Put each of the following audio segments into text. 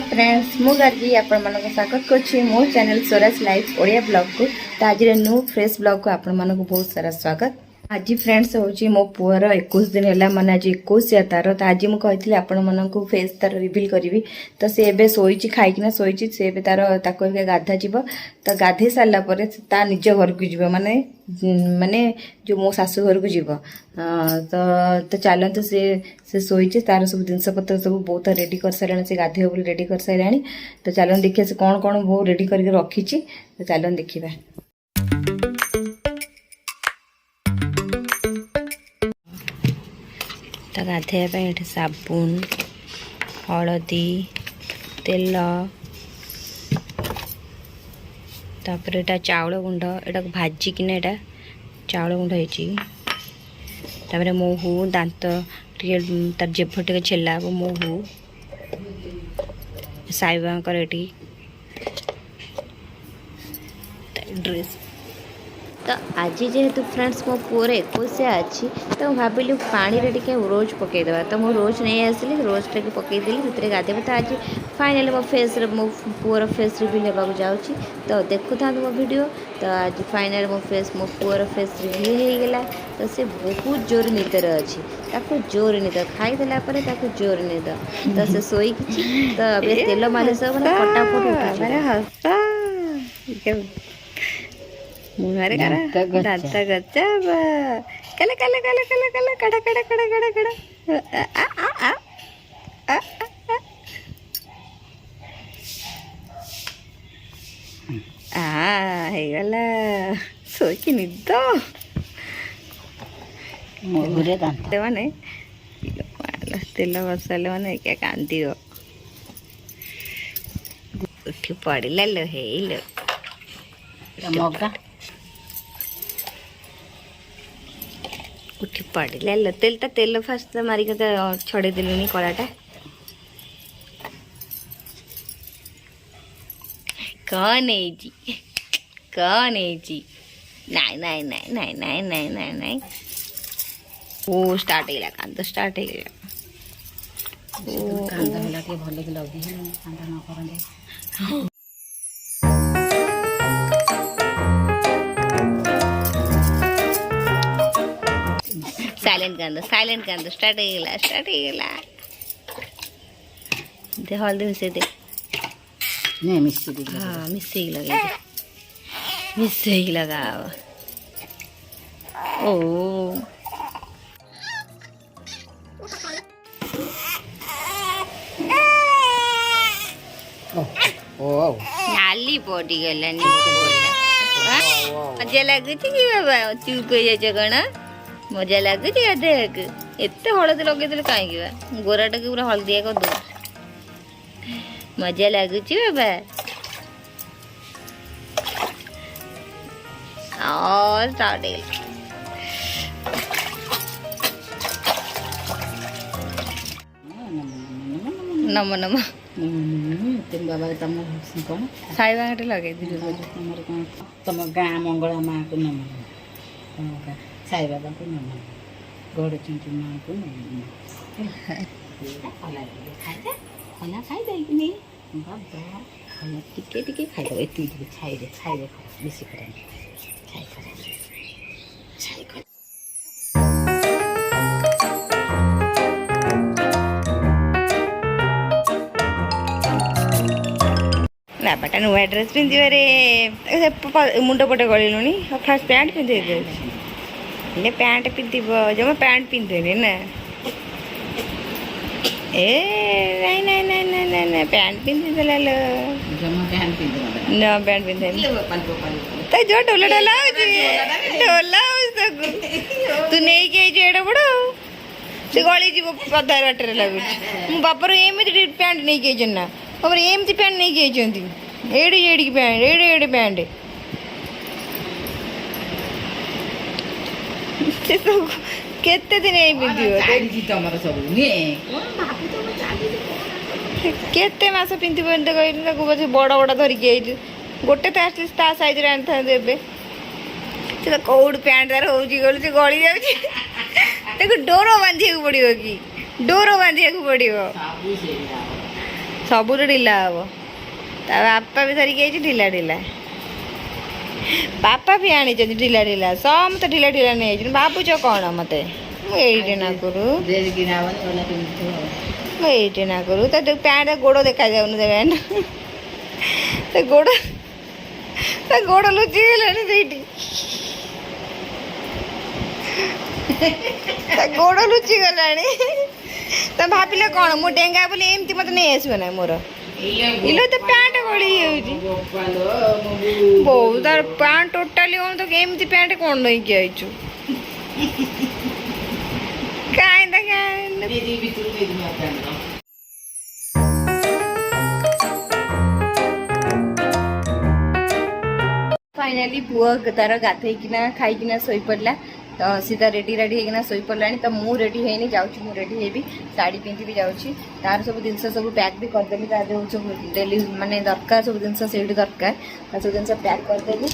Hi friends मु गार्गी आपण मानको स्वागत करछि मो channel Swaraj live Odia blog को। तो आज न्यू फ्रेश ब्लॉग को आपण मानको बहुत सारा स्वागत। आज फ्रेंड्स होची मो पुअर 21 दिन होला माने आज 21 या तार। तो आज मु कहितले आपण मानको फेस तार रिवील करिवि। तो से एबे सोईची खाइकिना सोईची से एबे तार ताको एबे गाधा जीवो। तो गाधे सारला परे ता निज घर को जीवो माने माने जो मो सासु घर को जीवो। तो चलते से सोईचे तार सब जिनस पत्र सब बहुत रेडी कर सारे से गाधे बोली रेडी कर सारे। तो चलन देखिए से कौन कौन बहुत रेडी करके रखी। तो चलन देखिए तो गाधे साबुन हलदी तेल तापर एटा चाउल गुंड एटा भाजिकिना एटा चाउल गुंड होती मोहू दांत तार जेभ टे छेला मोहू साईबा ड्रेस। तो आज जेहेतु फ्रेंड्स मो पुअर 21 अच्छी तो भाविली पानी रे टिके रोज पकईदेवा। तो मो रोज नहीं आसली रोज टे पकईदेली से गाधेबा। तो आज फाइनली मो फेस मो पुअर फेस रिवील होगा जाऊँगी। तो देखु था मो वीडियो। तो आज फाइनल मो पुअर फेस रिवील हो गला। तो से बहुत जोर निदर अच्छी ताको जोर निद खाईदेला जोर निद। तो से सोई तो अभी तेल मालिश फटाफट मुहारे करा दांत गच्चा कले कले कले कले कले कड़ा कड़ा कड़ा कड़ा कड़ा आ आ आ आ हे गला सोची निद मुहरे दांत माने तेल बसाले माने क्या कांदी हो उठी पड़िला लो हे लो मगा उठी पड़े लो तेल फास्ट मारिक छड़े देलुनी कलाटा कौन नाई नाई नाई नाई नाई नाई नाई नाई ओ स्टार्ट हो कांद स्टार्ट हो कांद होला के भले के लगी है कांद न करंदे साइलेंट कांद स्टार्ट हो गला दे हल्दी मिसे दे नहीं मिसे दे। हाँ मिसे ही लगे मिसे ही लगा ओ ओ नाली पड़ी गला मजा लगुच कि बाबा चुप हो जाए कण मजा लगुच देख एत हलदी लगे कहीं गोराटा के पूरा हलदिया कर दो मजा लगुच बाबा और स्टार्ट नम नम तुम बाबा तुम कौन साई बाटे लगे तुम गाँ मंगला माँ को नम साई बाबा को नम गड़ चुंचु माँ को नम हला खाई दे बाबा हला टिके टिके खाई दे एति छाई दे बेसी करे छाई करे बाबाटा नुआ ड्रेस पिंधे रे मुंड पटे गलुनी फास्ट पैंट पिंधे दे पैंट पिंध जमा पैंट पिंधे ना ए नहीं नहीं नहीं नहीं नहीं नहीं पैंट पिंधे देला लो जमा पैंट पिंधे ना पैंट पिंधे तो जो ढोला ढोला तू नहीं के जेड़ बड़ से गली जीव पदार बाटर लगुच मो बापर एमती पैंट नहीं के ना बापर एमती पैंट नहीं के एड़ी एड़ी पैंट एड़े एड़े पैंट केते दिन केते मास पिंधि कहली बड़ बड़ धरिकी गोटे तो आटलिस्ट ता साइज आनी था कौड़ पैंट तार हो गली जाऊँ डोर बांधिया पड़ो कि डोर बांधिया पड़ो सब ढिला हम ता बापा भी धरिकी आई ढिला ढिला बापा भी आनी ढिला ढिला समस्त ढिला ढिला नहीं भावुच कौन मत ये ना करू ये ना करू तो पैंट गोड़ देखा जाऊन गोड़ गोड़ लुचि गलानी गोड़ लुचि गलानी तो भाविले कौन मु डेंगा बोली एमती मत नहीं आसब ना मोर इलो तो पैंट गली बहुत तार पैंट टोटाली हम तो एमती पैंट कौन नहीं आईचु फाइनाली पुआ तार गाधेकिना खाईकिना शोई पड़ला तो सीधा रेडी रेडी होना शोई पड़ा तो मु रेडी है जाऊँ रेडी हेबी साड़ी पिंधि भी जाऊँगी तार सब जिनस सब पैक भी करदेली सब डेली माने दरकार सब जिन से दरकार सब जिन पैक करदेली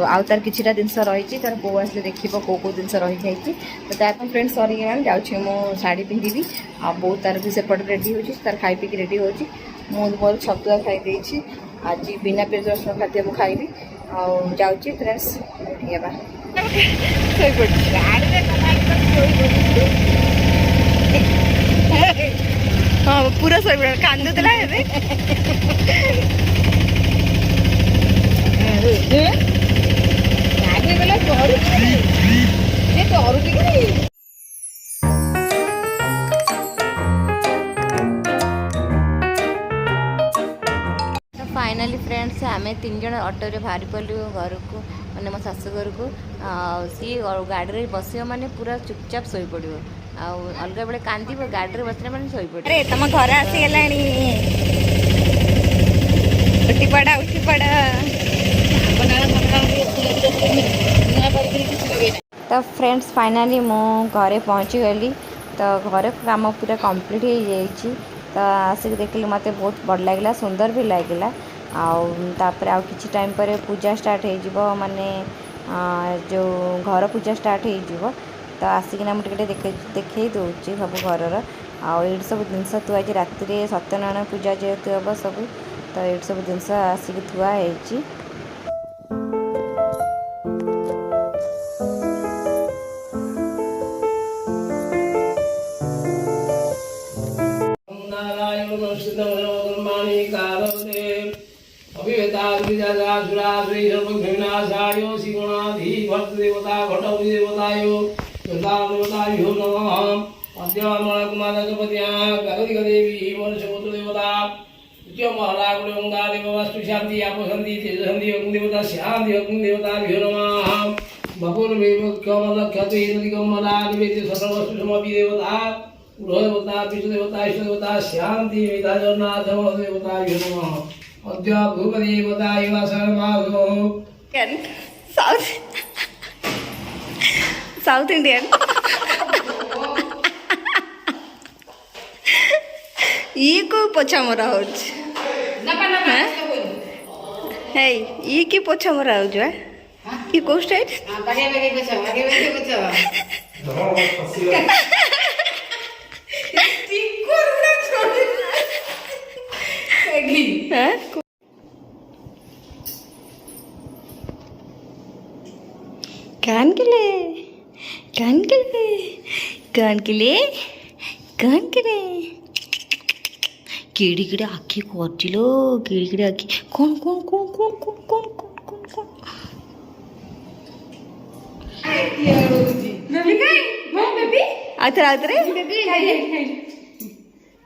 आउ तार किसी जिनस रही तार बो आसे देख कौ कौ जिन रही जाए तो तार फ्रेंड सरीगला जाऊँ मो शाढ़ी पिंधि आ बो तार भी सेपट रेडी हो तार खाई पी रेडी हो मोर छतुआ खाई आज बिना पियाज रसुण खाद्य मुझे खाइबी जाऊँगी फ्रेंड्स रेडी हवा हाँ पूरा शोई पड़ा कांदुला फाइनाली फ्रेंड्स आम 3 जन ऑटो रे बाहरी पड़ू घर को मैंने मो शाशु घर को सी गाड़ी में बस माने पूरा चुपचाप शोई पड़ो अलग बेले कांद गाड़ी में बसने मैंने शोई पड़े तुम घर आसीगला उठी पड़ा तो फ्रेंड्स फाइनाली मो घरे पहुँची गली तो घर काम पूरा कंप्लीट हो जाइए तो आसिक देखिए मत बहुत बड़ लगे सुंदर भी लगे आउे आउ कि टाइम पर पूजा स्टार्ट हो माने जो घर पूजा स्टार्ट हो तो आसिकना मुझे देखे दूसरी सब घर ये सब जिनस थुआ राति सत्यनारायण पूजा जेहेतु हम सब तो ये सब जिनस आसिक थुआ शांति आपशांति तेजशांति अग्निदेवता शांति अग्निदेवता सर्वस्तु देवता गृहदेवता विष्णुदेवता इष्टदेवता शांति जगन्नाथ देवता अद्य भूपदेवता साउथ इंडियन ये को पोछा मरा हो ये कि पोछा मरा हो ये को स्टाइल कान के लिए केड़ी केड़ी आखि करलो केड़ी केड़ी आखि कौन कौन कौन कौन कौन कौन कौन कौन कौन आतरे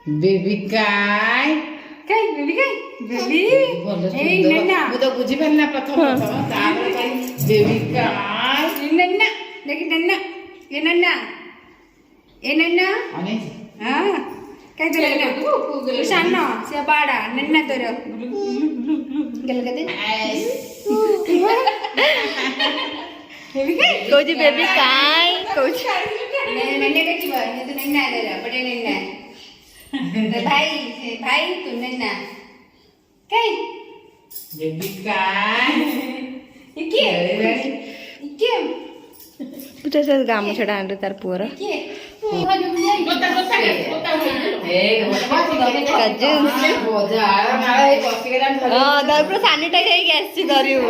बेबी काय बेबी नन्ना मु तो बुझी परना प्रथम तापर बेबी काय नन्ना देखि नन्ना ए नन्ना हां काय तो नन्ना शानो से बाड़ा नन्ना तोर गल गदे बेबी काय कोजी बेबी काय कोजी नन्ने देखिबा ये तो नन्ना रे बड़े नन्ना भाई तू नन्ना काय बेबी काय इके पुटा से गाम छडा अंडे तार पुअर ପୁରା ସାନିଟାଇଜ ହେଇକି ଆସିଛି ଧରିବୁ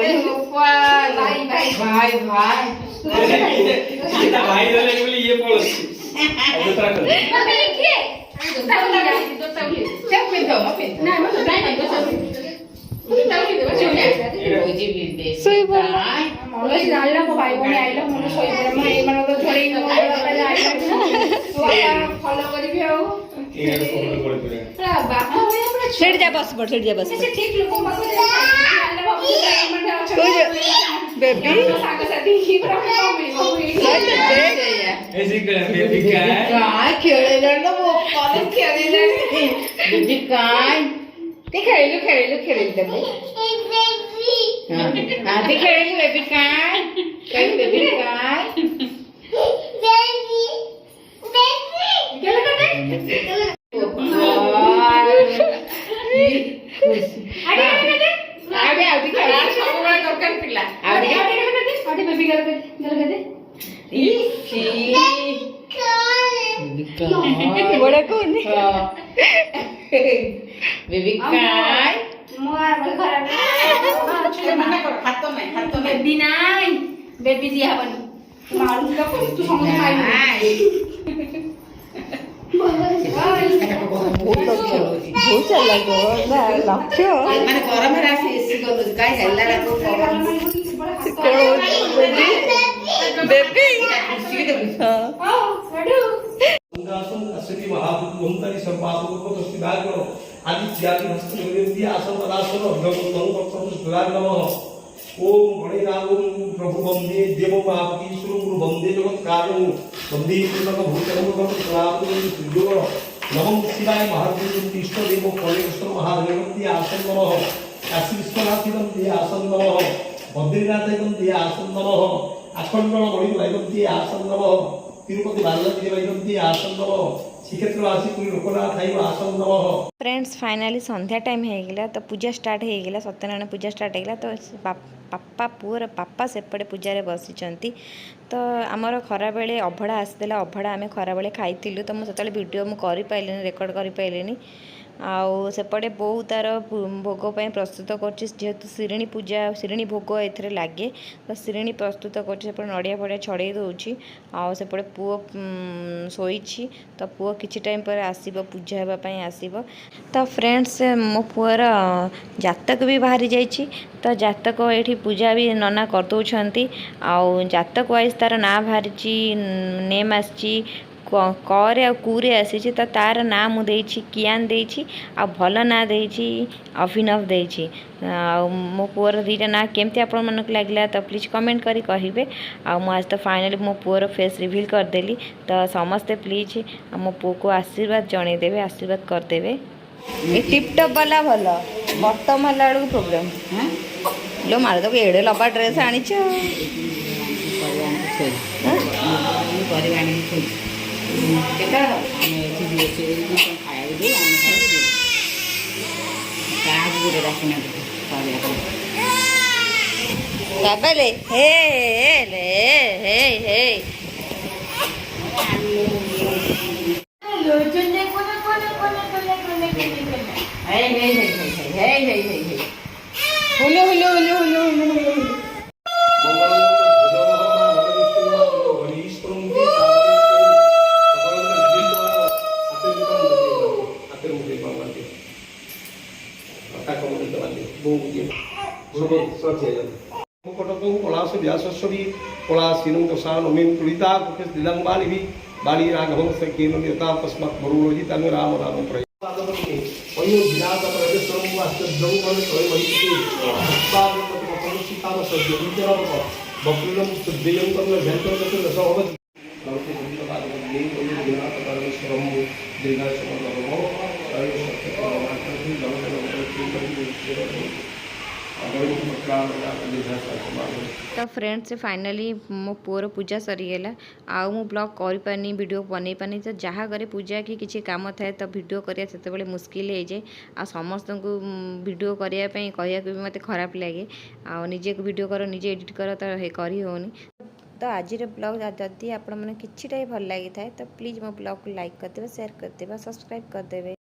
ସେଠି ଯା ବସ ପଡ ସେଠି ଯା ବସ ବେବି ଖେଳିଲୁ ଖେଳିଲୁ ଖେଳିଲୁ ଦେବୁ ଖେଳିଲୁ ବେବି କାଇଁ ବେବି କାଇଁ बड़ा कौन बेबी काय बेबी नाई बेबी दिया बनी तू समझ बहुत लक्ष्य माने गरम राशि एसी गलो काय हल्ला रातो बेबी हां आसन अश्वती महाभूत ओंकारी संपादक को दस्ती दाल करो आदि जाति हस्त निवेदी आसन पदासन अभ्यंग कर्तव्य सुधार नमः ओम गणेनाम प्रभु वंदे देव महाभूति सुरु गुरु वंदे जगत कारणं वंदे पुनः भूतलं स्वामी सुजो नमः शिवाय महाभूत इष्ट देव कलेश्वर महादेवती आसन नमः काशी विश्वनाथ देवती आसन नमः बद्रीनाथ देवती आसन नमः अखंड मणि देवती आसन नमः तिरुपति बालाजी देवती आसन नमः श्रीक्षेत्रवासी पुरी लोकनाथ आई आसन नमः। फ्रेंड्स फाइनाली संध्या टाइम हो गला तो पूजा स्टार्ट हो गला सत्यनारायण पूजा स्टार्ट हो गला तो पापा पुअर पापा सेपटे पूजा बसी तो आमर खरा बेले अभड़ा आसला अभड़ा आम खरा बेले खाई तो मुझे वीडियो मुझे कर रेकर्ड कर आउ सेपटे बहु तार भोग प्रस्तुत करेतु शिणी पूजा शिणी भोग ए लगे तो शिणी प्रस्तुत कर नड़िया फड़िया छड़े दूसरी आउपटे पुओ शोई तो पुओ किसी टाइम पर आसब पूजा हाँपाई आसब तो फ्रेंड्स मो पुअर जातक भी बाहरी जाइए तो जातक ये पूजा भी नना करदे आउ जातक वाइज तार ना बाहरी नेम आसी करे आ कुरे आसी तो तार ना मुझे कियान देछि आ भल ना देछि अभिनव देछि मो पुअर दीटा ना केमती आपण मानक लागला तो प्लीज कमेंट करी कहिबे आ मो आज तो फाइनली मो पुअर फेस रिवील करदेली तो समस्ते प्लीज मो पुओ को आशीर्वाद जणे देबे आशीर्वाद करदेबे ए टिपटॉप वाला भल बटम हला बेलू प्रोब्लेम लो मार दो एड़े लबा ड्रेस आनी ले हे ले हे हे हुलो हुलो हुलो हुलो हुलो कलास व्यासस्वी कलासीनं दशानमीं तुलिता दिलं बाली बाली राघवं सखेन यथा तस्मात् मरुलोजी तनु राम राम प्रयोग वयो विराट प्रवेशं वास्तव्यं वैमहिते अस्माकं सद्यं बकुलं सुद्यं कर्म झंतं तत्र रसोवत् लौकिक विद्यापादे विराट परमेश्वरं दीर्घायुष्मान भवो तो फ्रेंड्स फाइनली मो पुअर पूजा सरीगला आउ मु ब्लॉग कर पानी वीडियो बनै पानी तो जहाँ घरे पूजा कि किसी काम थाए तो वीडियो करिया सेते मुस्किल हो जाए आ समस्त को वीडियो करने कहया भी मत खराब लगे आ निजे वीडियो कर निजे एडिट कर तो करी होनी तो आज ब्लॉग जदि आपण मैंने किछिटा भल लगी थाए तो प्लीज़ मो ब्लॉग को लाइक करदे, शेयर करदे, सब्सक्राइब करदे।